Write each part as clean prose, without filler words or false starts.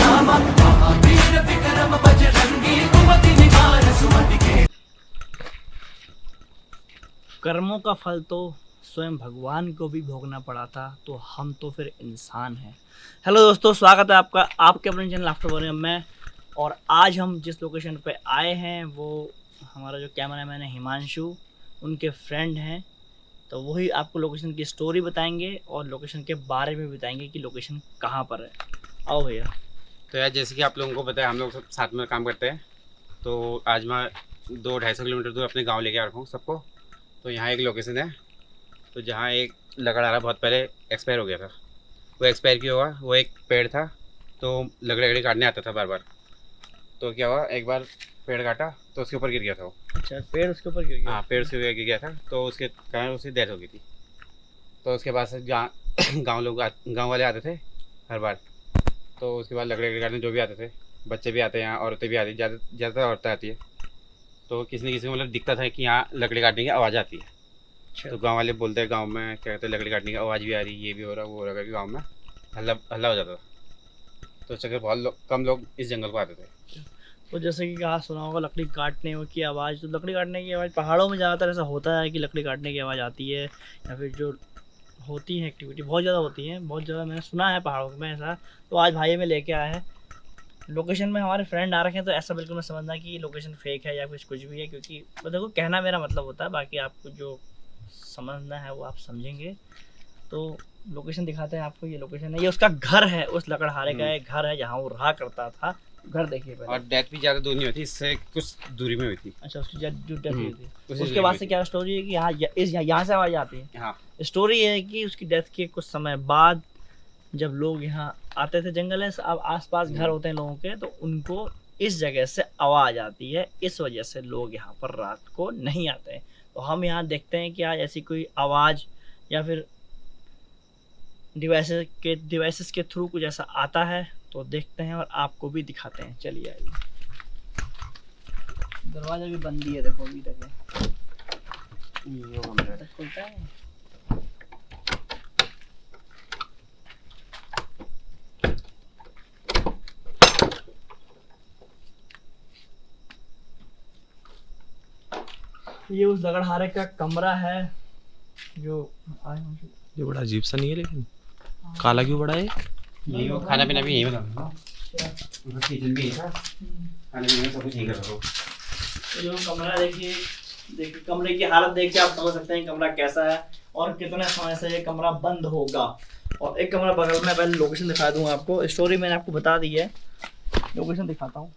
नाम महावीर विक्रम बजरंगी कुमति निवार सुमति के। कर्मों का फल तो स्वयं भगवान को भी भोगना पड़ा था, तो हम तो फिर इंसान हैं। हेलो दोस्तों, स्वागत है आपका आपके अपने चैनल आफ्टर वर्क में। और आज हम जिस लोकेशन पे आए हैं वो हमारा जो कैमरामैन है हिमांशु, उनके फ्रेंड हैं। तो वही आपको लोकेशन की स्टोरी बताएंगे और लोकेशन के बारे में बताएंगे कि लोकेशन कहाँ पर है। आओ भैया। तो यार जैसे कि आप लोगों को पता है हम लोग सब साथ में काम करते हैं। तो आज मैं 200-250 किलोमीटर दूर अपने गांव लेके आ रखा हूँ सबको। तो यहाँ एक लोकेशन है, तो जहाँ एक लकड़हारा बहुत पहले एक्सपायर हो गया था। वो एक्सपायर क्यों हुआ? वो एक पेड़ था, तो लकड़ी काटने आता था बार बार। तो क्या हुआ, एक बार पेड़ काटा तो उसके ऊपर गिर गया था वो। अच्छा, पेड़ उसके ऊपर गिर गया? हाँ, पेड़ से गिर गया था, तो उसके कारण उसकी डेथ हो गई थी। तो उसके बाद से गाँव वाले आते थे हर बार। तो उसके बाद लकड़ी काटने जो भी आते थे, बच्चे भी आते हैं यहाँ, औरतें भी आती हैं, ज़्यादातर औरतें आती है। तो किसी न किसी को मतलब दिखता था कि यहाँ लकड़ी काटने की आवाज़ आती है। अच्छा। तो गांव वाले बोलते हैं, गांव में क्या कहते हैं, लकड़ी काटने की आवाज़ भी आ रही, ये भी हो रहा, वो हो रहा, करके गांव में हल्ला हल्ला हो जाता था। तो उस चक्कर बहुत कम लोग इस जंगल को आते थे। तो जैसे कि कहा सुना होगा लकड़ी काटने की आवाज़, तो लकड़ी काटने की आवाज़ पहाड़ों में ज़्यादातर ऐसा होता है कि लकड़ी काटने की आवाज़ आती है, या फिर जो होती है एक्टिविटी बहुत ज़्यादा होती है, बहुत ज़्यादा मैंने सुना है पहाड़ों में ऐसा। तो आज भाई में लेके आया है लोकेशन में, हमारे फ्रेंड आ रखे हैं, तो ऐसा बिल्कुल मैं समझना कि ये लोकेशन फेक है या फिर कुछ भी है, क्योंकि देखो कहना मेरा मतलब होता है, बाकी आपको जो समझना है वो आप समझेंगे। तो लोकेशन दिखाते हैं आपको। ये लोकेशन है, ये उसका घर है, उस लकड़हारे का एक घर है जहाँ वो रहा करता था। घर देखिए पहले। और डेथ भी ज़्यादा दूर नहीं होती, इससे कुछ दूरी में हुई थी। अच्छा, उसकी जो डेथ हुई थी उसी उसके दूरी बाद में से थी। क्या स्टोरी है कि यहाँ से आवाज़ आती है। हाँ, स्टोरी ये है कि उसकी डेथ के कुछ समय बाद जब लोग यहाँ आते थे, जंगल है, अब आसपास घर होते हैं लोगों के, तो उनको इस जगह से आवाज़ आती है। इस वजह से लोग यहाँ पर रात को नहीं आते हैं। तो हम यहाँ देखते हैं कि आज ऐसी कोई आवाज़ या फिर डिवाइसेस के थ्रू कुछ ऐसा आता है, तो देखते हैं और आपको भी दिखाते हैं। चलिए आइए। दरवाजा भी बंद ही है, देखो अभी तक है। खुलता है। ये उस लकड़हारे का कमरा है जो ये बड़ा अजीब सा नहीं है, लेकिन काला क्यों बड़ा है? यही वो खाना पीना भी यही बनाऊंगा। उनका किचन भी यही था, खाने पीने में सब कुछ यही कर रहा हूँ। तो जो कमरा देखिए कमरे की हालत देख के आप समझ सकते हैं कमरा कैसा है और कितने समय से ये कमरा बंद होगा। और एक कमरा बगल में, पहले लोकेशन दिखा दूंगा आपको। स्टोरी मैंने आपको बता दी है, लोकेशन दिखाता हूँ।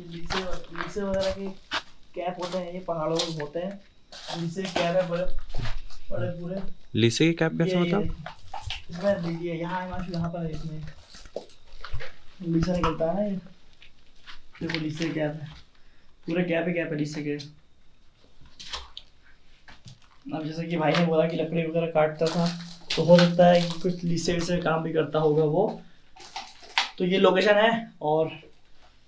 लीसे वगैरह के कैप होते हैं, ये पहाड़ों में होते हैं। लीसे कैप है बड़े बड़े पूरे। लीसे की कैप कैसा होता है? इसमें देखिए यहाँ पर है, इसमें लीसा निकलता है ना। ये देखो लीसे कैप है, पूरे कैप ही कैप है लीसे के। अब जैसे कि भाई ने बोला कि लकड़ी वगैरह काटता था, तो हो सकता है कि कुछ लीसे से काम भी करता होगा वो। तो ये लोकेशन है, और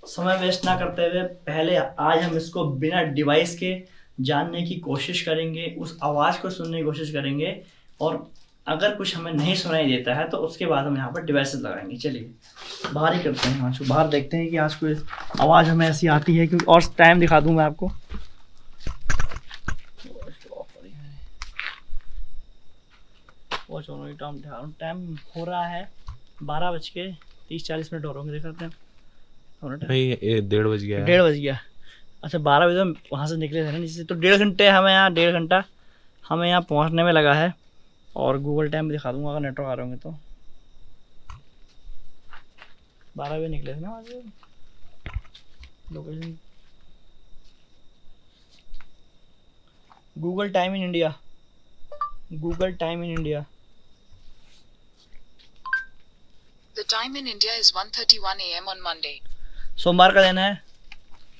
समय वेस्ट ना करते हुए पहले आज हम इसको बिना डिवाइस के जानने की कोशिश करेंगे, उस आवाज़ को सुनने की कोशिश करेंगे, और अगर कुछ हमें नहीं सुनाई देता है तो उसके बाद हम यहाँ पर डिवाइसेस लगाएंगे। चलिए बाहर ही करते हैं, आज बाहर देखते हैं कि आज कोई आवाज़ हमें ऐसी आती है। क्योंकि और टाइम दिखा दूँ मैं आपको। टाइम हो रहा है 12:30-40 हो रहे होंगे, देख सकते हैं। नहीं, 1:30 बज गया है। 1:30 बज गया। अच्छा, 12 बजे हम वहाँ से निकले थे ना नीचे से, तो 1.5 घंटे हमें यहाँ, 1.5 घंटा हमें यहाँ पहुँचने में लगा है। और गूगल टाइम भी दिखा दूँगा अगर नेटवर्क आ रहे होंगे तो। 12 बजे निकले थे ना वहाँ से। Location Google time in India, Google time in India. The time in India is 1:31 a.m. on Monday. सोमवार का दिन है,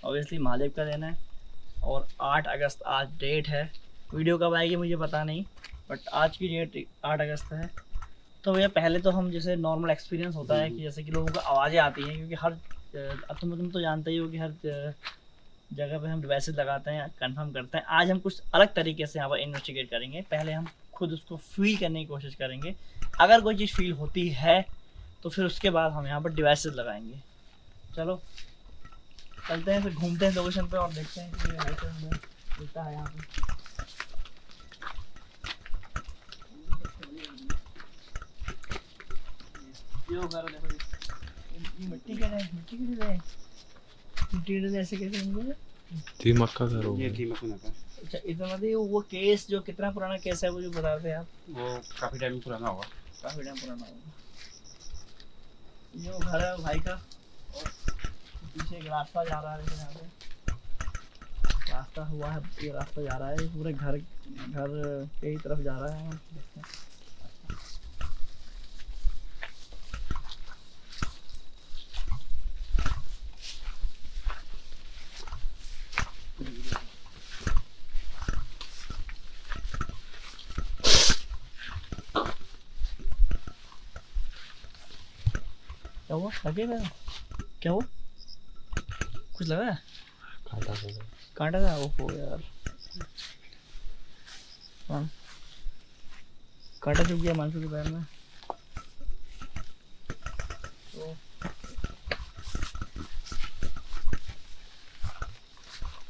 ऑब्वियसली महादेव का दिन है, और 8 अगस्त आज डेट है। वीडियो कब आएगी मुझे पता नहीं, बट आज की डेट 8 अगस्त है। तो भैया पहले तो हम जैसे नॉर्मल एक्सपीरियंस होता है कि जैसे कि लोगों को आवाज़ें आती हैं, क्योंकि हर तुम तो जानते ही हो कि हर जगह पे हम डिवाइसेस लगाते हैं, कंफर्म करते हैं। आज हम कुछ अलग तरीके से यहाँ पर इन्वेस्टिगेट करेंगे। पहले हम खुद उसको फील करने की कोशिश करेंगे। अगर कोई चीज़ फील होती है तो फिर उसके बाद हम यहाँ पर डिवाइसेस लगाएंगे। चलो चलते हैं, फिर घूमते हैं लोकेशन पे और देखते हैं कि ये मिलता है यहाँ पे। ये घर देखो, ये मिट्टी के रहे, मिट्टी के रहे, मिट्टी के ऐसे कैसे होंगे? दीमक का घर हो ये गया। दीमक होना था। अच्छा इतना मतलब वो केस जो कितना पुराना केस है वो जो बता रहे थे आप? वो काफ़ी टाइम पुराना होगा। काफी टाइम पुराना होगा। ये वो घर है भाई का, और पीछे एक रास्ता जा रहा है, लेकिन यहाँ पे रास्ता हुआ है, ये रास्ता जा रहा है पूरे घर के ही तरफ जा रहा है। देखते हैं। क्या हुआ? लगेगा? क्या हुआ? कुछ लगा है? कांटा से कांटा था? ओहो यार, हाँ कांटा चुभ गया मानसू के पैर में। तो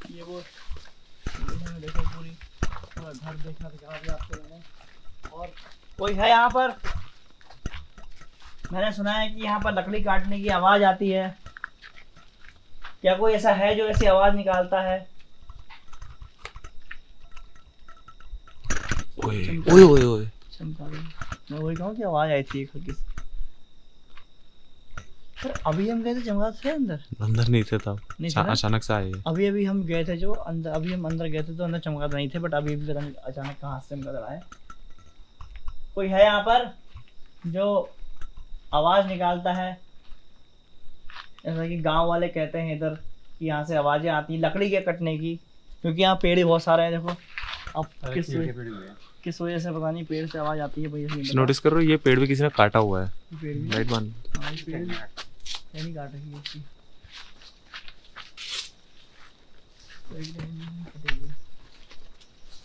ये वो देखो पूरी पूरा घर देखा दिखा दिया आपको मैंने। और कोई है यहाँ पर? मैंने सुना है कि यहाँ पर लकड़ी काटने की आवाज आती है। क्या कोई ऐसा है जो ऐसी आवाज निकालता है? ओए ओए ओए ओए चमका रही। मैं वही कहूँ कि आवाज आई थी एक हल्की सी। सर अभी हम गए थे, चमका थे अंदर? अंदर नहीं थे तब, नहीं थे ना? अचानक से आए। अभी अभी हम गए थे जो अंदर, अभी हम अंदर गए थे तो अंदर चमगादड़ नहीं थे, बट अभी भी पता नहीं अचानक कहाँ से चमगादड़ आए। कोई है यहाँ पर जो आवाज निकालता है? जैसा कि गांव वाले कहते हैं इधर कि यहाँ से आवाजें आती हैं लकड़ी के कटने की, क्योंकि यहाँ पेड़ ही बहुत सारे हैं। देखो अब किस वजह से पता नहीं पेड़ से आवाज आती है भैया। नोटिस कर रहे हो, ये पेड़ भी किसी ने काटा हुआ है। पेड़ भी, लाइट बंद। हाँ ये पेड़ भी नहीं काट रही है इसकी।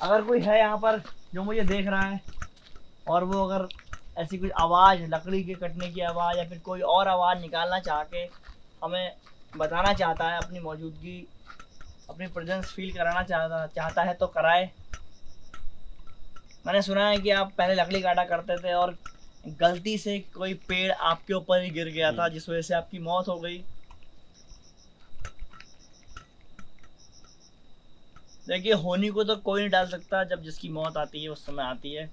अगर कोई है यहाँ पर जो मुझे देख रहा है और वो अगर ऐसी कुछ आवाज़, लकड़ी के कटने की आवाज़ या फिर कोई और आवाज़ निकालना चाह के हमें बताना चाहता है, अपनी मौजूदगी, अपनी प्रेजेंस फील कराना चाहता है तो कराए। मैंने सुना है कि आप पहले लकड़ी काटा करते थे और गलती से कोई पेड़ आपके ऊपर ही गिर गया था जिस वजह से आपकी मौत हो गई। देखिए होनी को तो कोई नहीं डाल सकता, जब जिसकी मौत आती है उस समय आती है।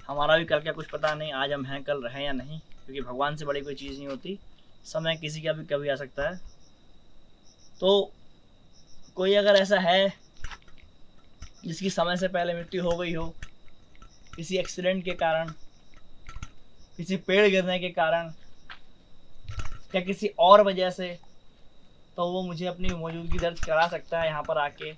हमारा भी कल क्या कुछ पता नहीं, आज हम हैं कल रहें या नहीं, क्योंकि भगवान से बड़ी कोई चीज़ नहीं होती। समय किसी का भी कभी आ सकता है। तो कोई अगर ऐसा है जिसकी समय से पहले मृत्यु हो गई हो, किसी एक्सीडेंट के कारण, किसी पेड़ गिरने के कारण या किसी और वजह से, तो वो मुझे अपनी मौजूदगी दर्ज करा सकता है यहाँ पर आके।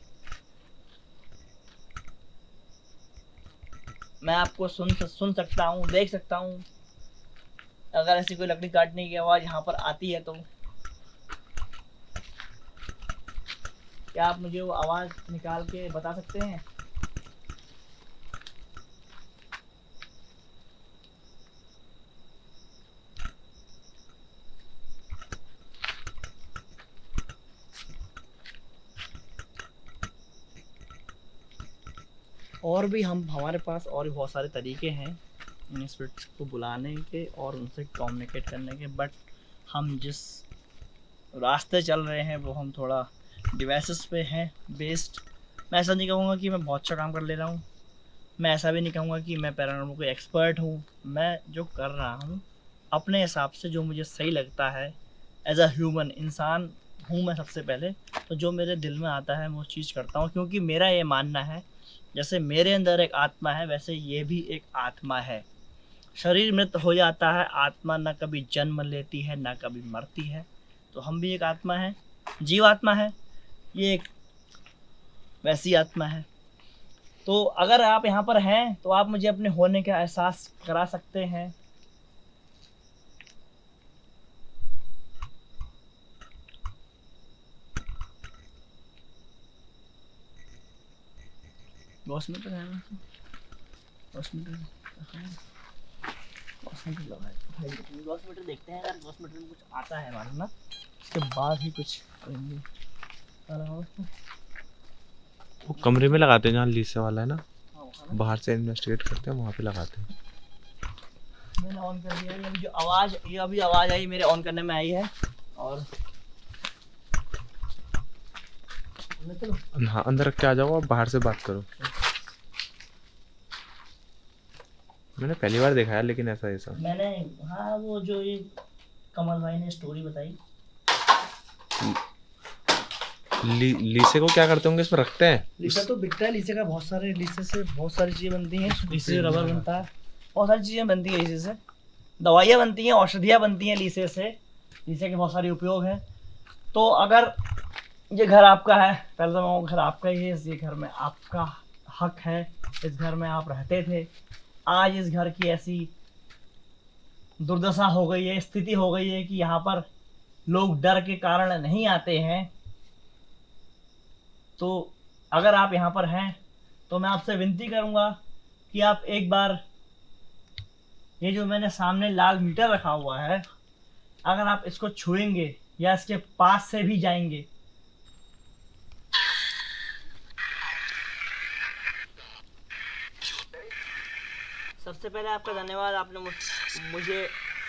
मैं आपको सुन सकता हूँ, देख सकता हूँ। अगर ऐसी कोई लकड़ी काटने की आवाज़ यहाँ पर आती है तो क्या आप मुझे वो आवाज़ निकाल के बता सकते हैं? और भी हमारे पास और भी बहुत सारे तरीके हैं इन स्पिरिट्स को बुलाने के और उनसे कम्युनिकेट करने के, बट हम जिस रास्ते चल रहे हैं वो हम थोड़ा डिवाइसेस पे हैं बेस्ड। मैं ऐसा नहीं कहूँगा कि मैं बहुत अच्छा काम कर ले रहा हूँ, मैं ऐसा भी नहीं कहूँगा कि मैं पैरानॉर्मल कोई एक्सपर्ट हूँ। मैं जो कर रहा हूँ अपने हिसाब से, जो मुझे सही लगता है, एज अ ह्यूमन इंसान हूँ मैं सबसे पहले, तो जो मेरे दिल में आता है मैं उस चीज़ करता हूँ। क्योंकि मेरा ये मानना है जैसे मेरे अंदर एक आत्मा है वैसे ये भी एक आत्मा है। शरीर मृत हो जाता है, आत्मा ना कभी जन्म लेती है ना कभी मरती है। तो हम भी एक आत्मा है, जीवात्मा है, ये एक वैसी आत्मा है। तो अगर आप यहाँ पर हैं तो आप मुझे अपने होने का एहसास करा सकते हैं। गॉस मीटर है ना, गॉस मीटर लगा है। गॉस मीटर देखते हैं, अगर गॉस मीटर में कुछ आता है मालूम ना, इसके बाद ही कुछ करेंगे। क्या लगा उसमें? वो कमरे में लगाते हैं जहाँ लीसे वाला है ना, हाँ, वो है ना। बाहर से इन्वेस्टिगेट करते हैं वहाँ पे लगाते हैं। मैंने ऑन कर दिया है। अभी जो आवाज़, ये अभी आवाज़ आई मेरे ऑन करने में आई है। और चलो हाँ अंदर रख के आ जाओ, आप बाहर से बात करो। मैंने पहली बार देखा है लेकिन ऐसा मैंने, हाँ वो जो ये कमल भाई ने स्टोरी बताई। लीसे को क्या करते होंगे, इसमें रखते हैं? लीसा तो बिकता है, लीसे का बहुत सारे, लीसे से बहुत सारी चीज़ें बनती हैं। लीसे से रबर बनता है, बहुत सारी चीज़ें बनती हैं लीसे से। दवाइयाँ बनती हैं, औषधियाँ बनती हैं लीसे से। लीसे के बहुत सारे उपयोग हैं। तो अगर ये घर आपका है, पहले तो मैं, घर आपका ही है, ये घर में आपका हक है, इस घर में आप रहते थे। आज इस घर की ऐसी दुर्दशा हो गई है, स्थिति हो गई है कि यहाँ पर लोग डर के कारण नहीं आते हैं। तो अगर आप यहाँ पर हैं तो मैं आपसे विनती करूँगा कि आप एक बार, ये जो मैंने सामने लाल मीटर रखा हुआ है, अगर आप इसको छुएंगे या इसके पास से भी जाएंगे, सबसे पहले आपका धन्यवाद, आपने मुझे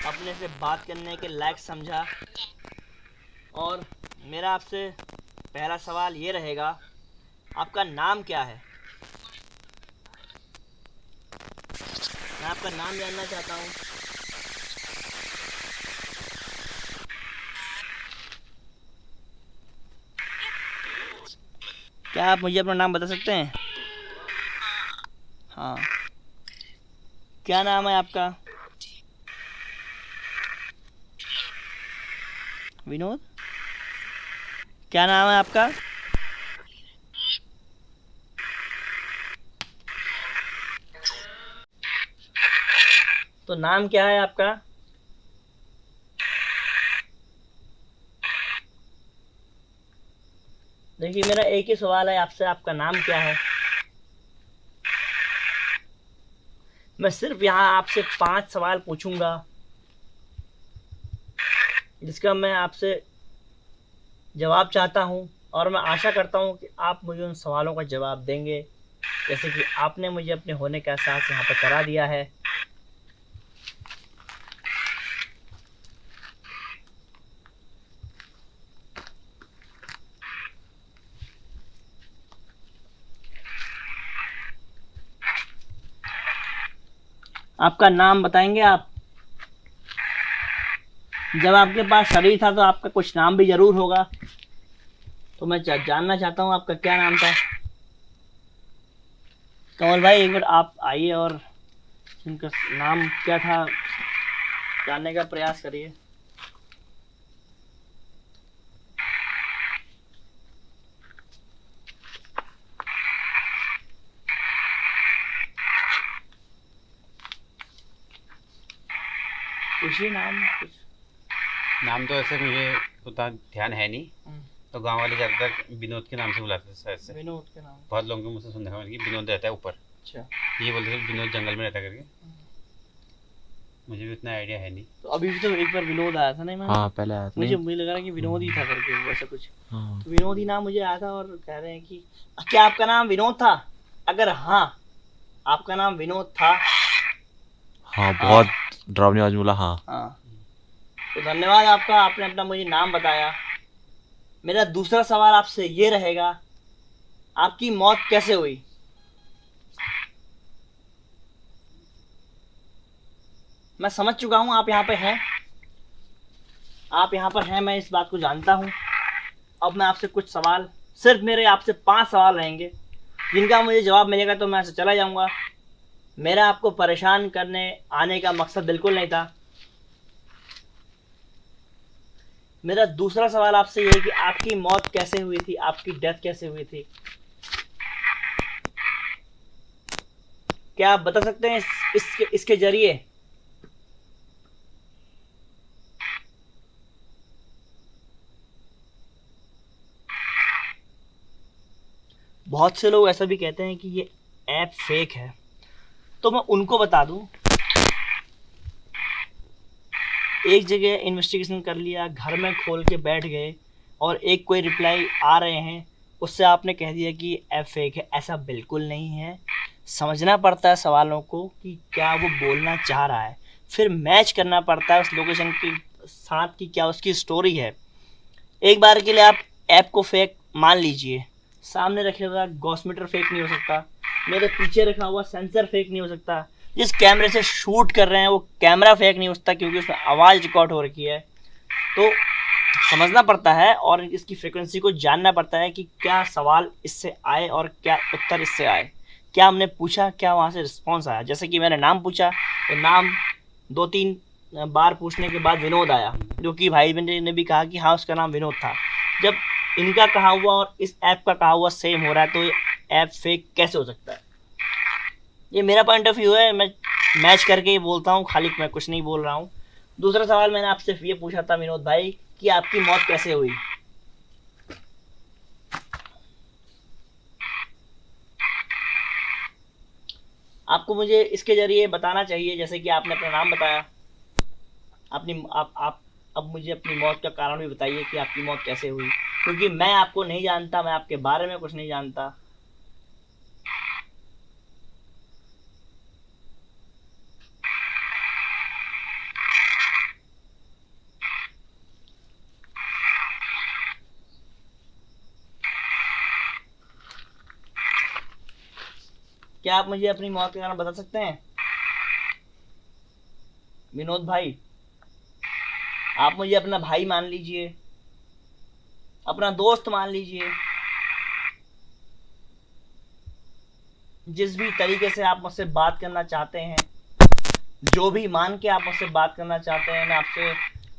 अपने से बात करने के लायक समझा। और मेरा आपसे पहला सवाल ये रहेगा, आपका नाम क्या है? मैं आपका नाम जानना चाहता हूँ। क्या आप मुझे अपना नाम बता सकते हैं? हाँ, क्या नाम है आपका? विनोद? क्या नाम है आपका? तो नाम क्या है आपका? देखिए, मेरा एक ही सवाल है आपसे, आपका नाम क्या है? मैं सिर्फ यहाँ आपसे 5 सवाल पूछूंगा, जिसका मैं आपसे जवाब चाहता हूँ। और मैं आशा करता हूँ कि आप मुझे उन सवालों का जवाब देंगे, जैसे कि आपने मुझे अपने होने का एहसास यहाँ पर करा दिया है। आपका नाम बताएंगे आप? जब आपके पास शरीर था तो आपका कुछ नाम भी जरूर होगा, तो मैं जानना चाहता हूँ आपका क्या नाम था। कमल भाई, एक बार आप आइए और उनका नाम क्या था जानने का प्रयास करिए। पूछिए नाम कुछ। नाम तो ऐसे मुझे उतना ध्यान है नहीं, तो गांव वाले ज़्यादातर विनोद के नाम से बुलाते थे शायद से। विनोद के नाम? बहुत लोगों के मुझसे सुनने का कि विनोद रहता है ऊपर, अच्छा, ये बोलते थे विनोद जंगल में रहता करके। मुझे भी उतना आइडिया है नहीं। तो अभी भी तो एक बार विनोद आया था, नहीं मैं? हाँ पहले आया था। मुझे लग रहा है कि विनोद ही था करके, वैसा कुछ। हाँ। तो विनोद ही नाम मुझे आया था, और कह रहे हैं कि क्या आपका नाम विनोद था? अगर हाँ, आपका नाम विनोद था, हाँ बहुत डरावनी आवाज बोला। हाँ हाँ, तो धन्यवाद आपका, आपने अपना मुझे नाम बताया। मेरा दूसरा सवाल आपसे ये रहेगा, आपकी मौत कैसे हुई? मैं समझ चुका हूँ आप यहाँ पे हैं, आप यहाँ पर हैं, मैं इस बात को जानता हूँ। अब मैं आपसे कुछ सवाल, सिर्फ मेरे आपसे 5 सवाल रहेंगे, जिनका मुझे जवाब मिलेगा तो मैं ऐसे चला जाऊँगा। मेरा आपको परेशान करने आने का मकसद बिल्कुल नहीं था। मेरा दूसरा सवाल आपसे ये है कि आपकी मौत कैसे हुई थी, आपकी डेथ कैसे हुई थी? क्या आप बता सकते हैं इसके जरिए? बहुत से लोग ऐसा भी कहते हैं कि ये ऐप फेक है तो मैं उनको बता दूं, एक जगह इन्वेस्टिगेशन कर लिया, घर में खोल के बैठ गए और एक कोई रिप्लाई आ रहे हैं, उससे आपने कह दिया कि ऐप फेक है। ऐसा बिल्कुल नहीं है। समझना पड़ता है सवालों को कि क्या वो बोलना चाह रहा है, फिर मैच करना पड़ता है उस लोकेशन के साथ कि क्या उसकी स्टोरी है। एक बार के लिए आप ऐप को फेक मान लीजिए, सामने रखे हुआ गॉसमीटर फेक नहीं हो सकता, मेरे पीछे रखा हुआ सेंसर फेक नहीं हो सकता, जिस कैमरे से शूट कर रहे हैं वो कैमरा फेक नहीं हो सकता क्योंकि उसमें आवाज़ रिकॉर्ड हो रखी है। तो समझना पड़ता है और इसकी फ्रिक्वेंसी को जानना पड़ता है कि क्या सवाल इससे आए और क्या उत्तर इससे आए, क्या हमने पूछा, क्या वहाँ से रिस्पॉन्स आया। जैसे कि मैंने नाम पूछा तो नाम 2-3 बार पूछने के बाद विनोद आया, जो कि भाई ने भी कहा कि हाँ उसका नाम विनोद था। जब इनका कहा हुआ और इस ऐप का कहा हुआ सेम हो रहा है तो ये ऐप फेक कैसे हो सकता है? ये मेरा पॉइंट ऑफ व्यू है, मैं मैच करके ही बोलता हूँ, खाली मैं कुछ नहीं बोल रहा हूँ। दूसरा सवाल मैंने आपसे ये पूछा था विनोद भाई कि आपकी मौत कैसे हुई। आपको मुझे इसके जरिए बताना चाहिए, जैसे कि आपने अपना नाम बताया, अपनी आप अब मुझे अपनी मौत का कारण भी बताइए कि आपकी मौत कैसे हुई, क्योंकि मैं आपको नहीं जानता, मैं आपके बारे में कुछ नहीं जानता। क्या आप मुझे अपनी मौत का कारण बता सकते हैं विनोद भाई? आप मुझे अपना भाई मान लीजिए, अपना दोस्त मान लीजिए, जिस भी तरीके से आप मुझसे बात करना चाहते हैं, जो भी मान के आप मुझसे बात करना चाहते हैं, मैं आपसे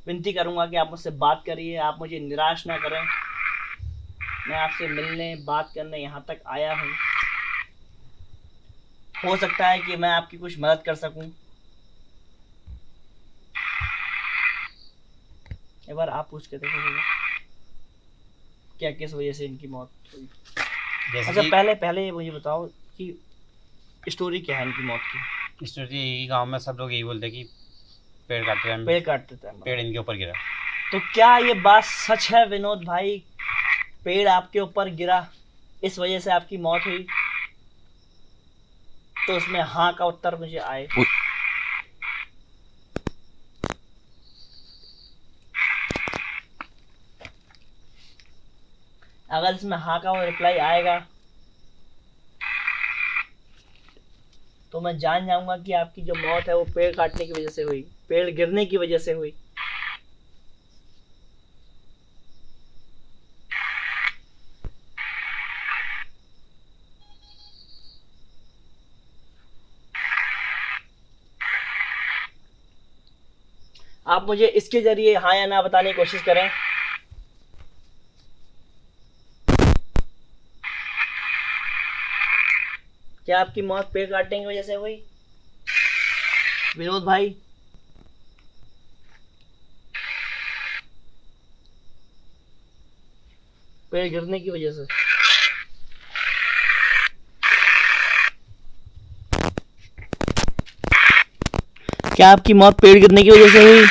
विनती करूंगा कि आप मुझसे बात करिए, आप मुझे निराश ना करें। मैं आपसे मिलने बात करने यहाँ तक आया हूँ, हो सकता है कि मैं आपकी कुछ मदद कर सकूं। एक बार आप पूछ के देखो क्या किस वजह से इनकी मौत हुई। अच्छा पहले ये मुझे बताओ कि स्टोरी क्या है इनकी मौत की? स्टोरी यही, गांव में सब लोग यही बोलते हैं कि पेड़ काटते हैं, पेड़ काटते थे, पेड़ इनके ऊपर गिरा। तो क्या ये बात सच है विनोद भाई? पेड़ आपके ऊपर गिरा, इस वजह से आपकी मौत हुई? तो उसमें हाँ का उत्तर मुझे आए। अगर इसमें हाँ का रिप्लाई आएगा तो मैं जान जाऊंगा कि आपकी जो मौत है वो पेड़ काटने की वजह से हुई, पेड़ गिरने की वजह से हुई। आप मुझे इसके जरिए हाँ या ना बताने की कोशिश करें। क्या आपकी मौत पेड़ काटने की वजह से हुई विनोद भाई? पेड़ गिरने की वजह से? क्या आपकी मौत पेड़ गिरने की वजह से हुई?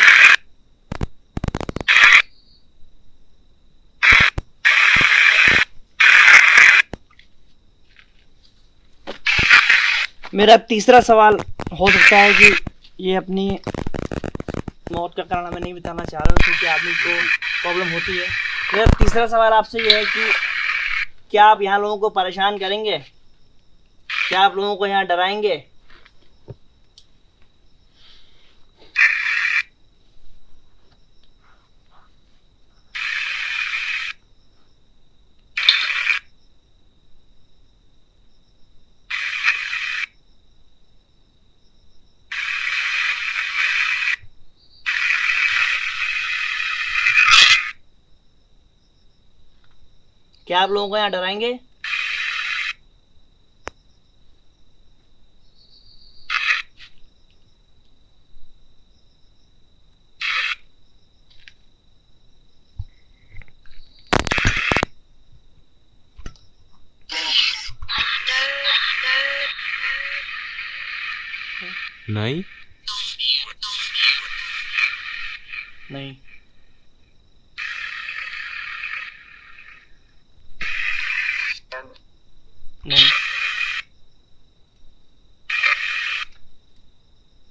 मेरा तीसरा सवाल हो सकता है कि ये अपनी मौत का कारण मैं नहीं बताना चाह रहा हूँ क्योंकि आदमी को प्रॉब्लम होती है। मेरा तीसरा सवाल आपसे ये है कि क्या आप यहाँ लोगों को परेशान करेंगे? क्या आप लोगों को यहाँ डराएंगे? क्या आप लोगों को यहाँ डराएंगे? नहीं नहीं। नहीं।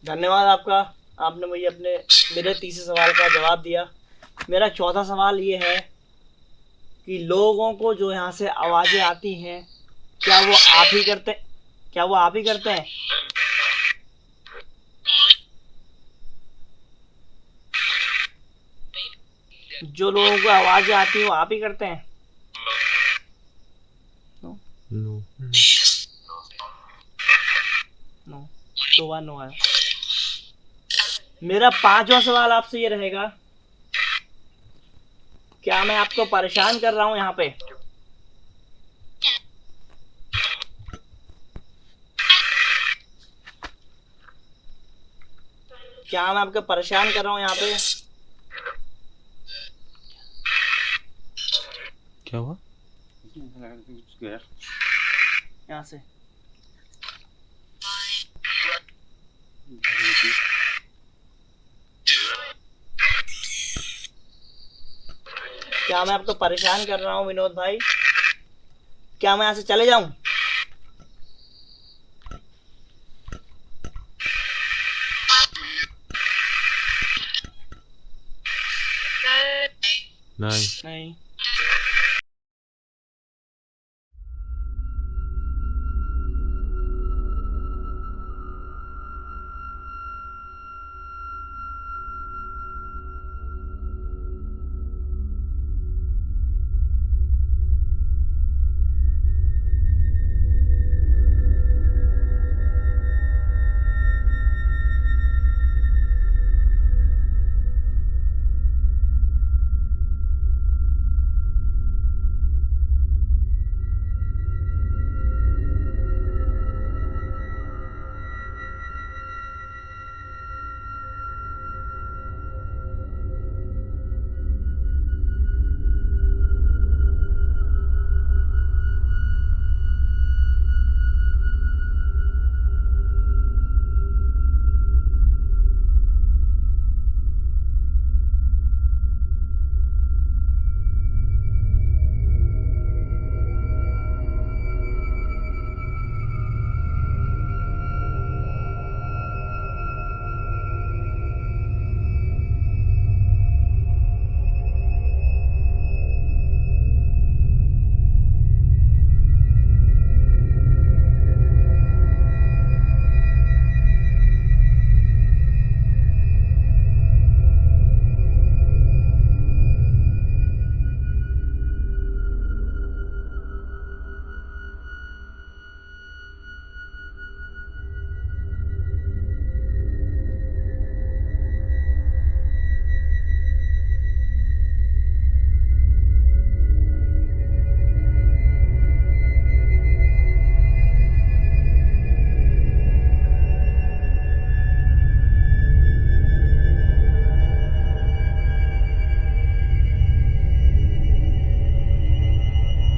धन्यवाद आपका, आपने मुझे मेरे तीसरे सवाल का जवाब दिया। मेरा चौथा सवाल ये है कि लोगों को जो यहाँ से आवाज़ें आती हैं, क्या वो आप ही करते हैं? जो लोगों को आवाज़ें आती हैं वो आप ही करते हैं? No no. 2 बार नो है। मेरा 5वां सवाल आपसे ये रहेगा, क्या मैं आपको परेशान कर रहा हूं यहाँ पे? क्या मैं आपको परेशान कर रहा हूं यहाँ पे? क्या हुआ? यहाँ से क्या मैं आपको परेशान कर रहा हूँ विनोद भाई? क्या मैं यहाँ से चले जाऊं? नहीं नहीं।